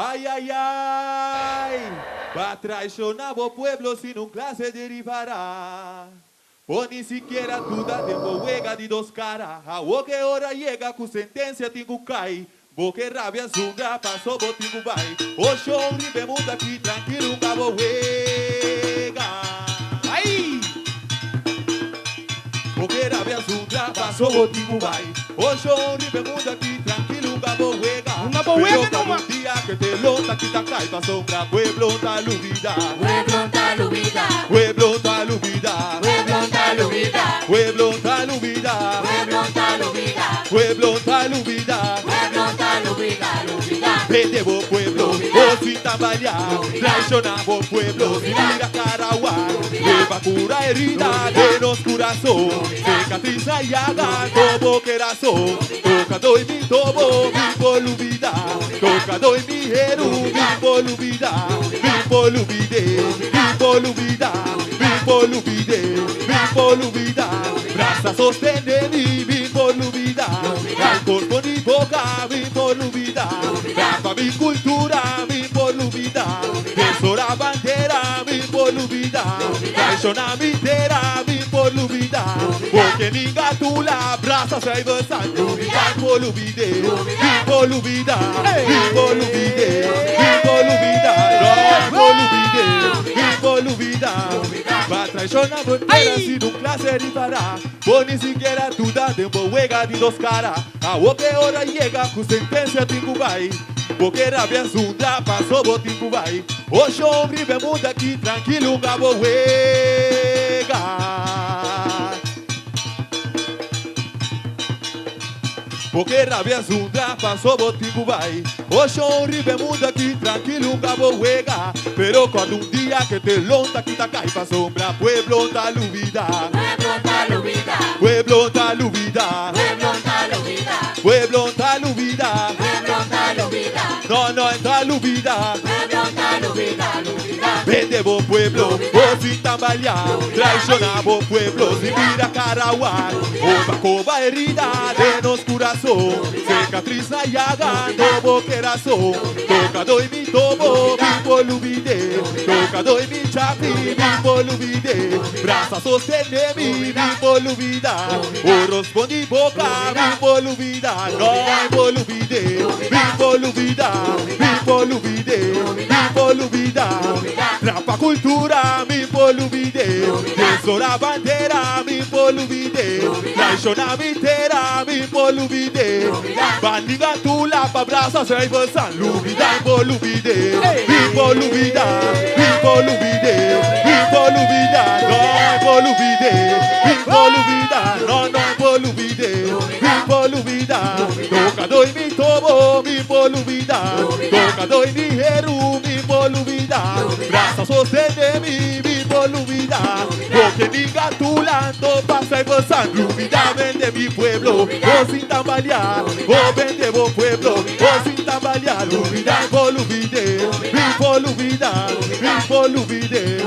Ay, ay, ay, va a traicionar vos pueblo sin un clase derivará. O ni siquiera duda de juega de dos caras. A o que hora llega con sentencia tingu cai. Bo que rabia zunga passou bo tingu vai. O show ribe mundo aqui tranquilo um cabo juega. Aí! Bo que rabia zunga passou bo tingu vai. O show ribe mundo aqui tranquilo um cabo juega. Pero cada un día que te lota quita cae pa sombra. Pueblo ta lubida. Pueblo ta lubida. Pueblo ta lubida. Pueblo ta lubida. Pueblo ta lubida. Pueblo ta lubida. Pueblo ta lubida. Pueblo ta lubida. Lubida. Vende vos pueblo, vos sin trabalhar. Traicionar vos pueblo, mira Caraguá. Leva cura herida de nos coração. Cicatriza y haga como coração. Toca dois mi tobo, mi polubida. Toca dois mi heru, mi polubida. Mi polubide, mi polubida. Mi polubide, mi polubida. Braça sostener mi polubida. Al corpo ni boca, mi polubida. Rapa mi cultura, mi polubida. Tesora bandera, mi polubida. Traiciona mi terra, mi polubida. Porque ninga tu la braça sai avançando. Mi polubide, mi polubida. Mi polubide, mi polubida. Mi polubide, mi polubida. Va traicionar bandera sin un clase rifará. Vos ni siquiera duda de juega de dos caras. A o que hora llega con sentencia tingu vai. Porque rabia zunda passou bo tingu vai. O show ribe mundo aqui tranquilo um cabo juega. Porque rabia zunda passou bo tingu vai. O show ribe mundo aqui tranquilo um cabo juega. Pero quando dia que te lonta quita cai pa sombra. Pueblo ta lubida. Pueblo ta lubida. Pueblo ta lubida. Pueblo ta lubida. Pueblo ta lubida. Pueblo ta lubida. No, no, ta lubida. Pueblo ta lubida. Lubida. Vende vos pueblo, vos sin trabalhar. Traiciona vos pueblo, se vira Caraguá. Oba cova herida de nos coração. Cicatriza y haga no coração. Toca doi mi tobo, mi polubide. Toca doi mi chapi, mi polubide. Braça sostener mi polubida. O responde boca, mi polubida. No polubide, mi polubida. Mi polubide, mi polubida. Rapa cultura, mi polubide. Tesora bandera, mi polubide. Traiciona mi terra, mi polubide. Bandiga tu la pa braça sai avançar. Lubida, polubide. Mi polubida, mi polubide. Mi polubida, no polubide. Mi polubida, no polubide. Mi polubida. Toca doi mi tobo, mi polubida. Toca doi mi heru, mi polubida. Braça sostener mi polubida. Porque ninga tu lando passa avançando. Lubida vende mi pueblo, vos sin trabalhar. Vos vende vos pueblo, vos sin trabalhar. Lubida polubide, mi polubida, mi polubide.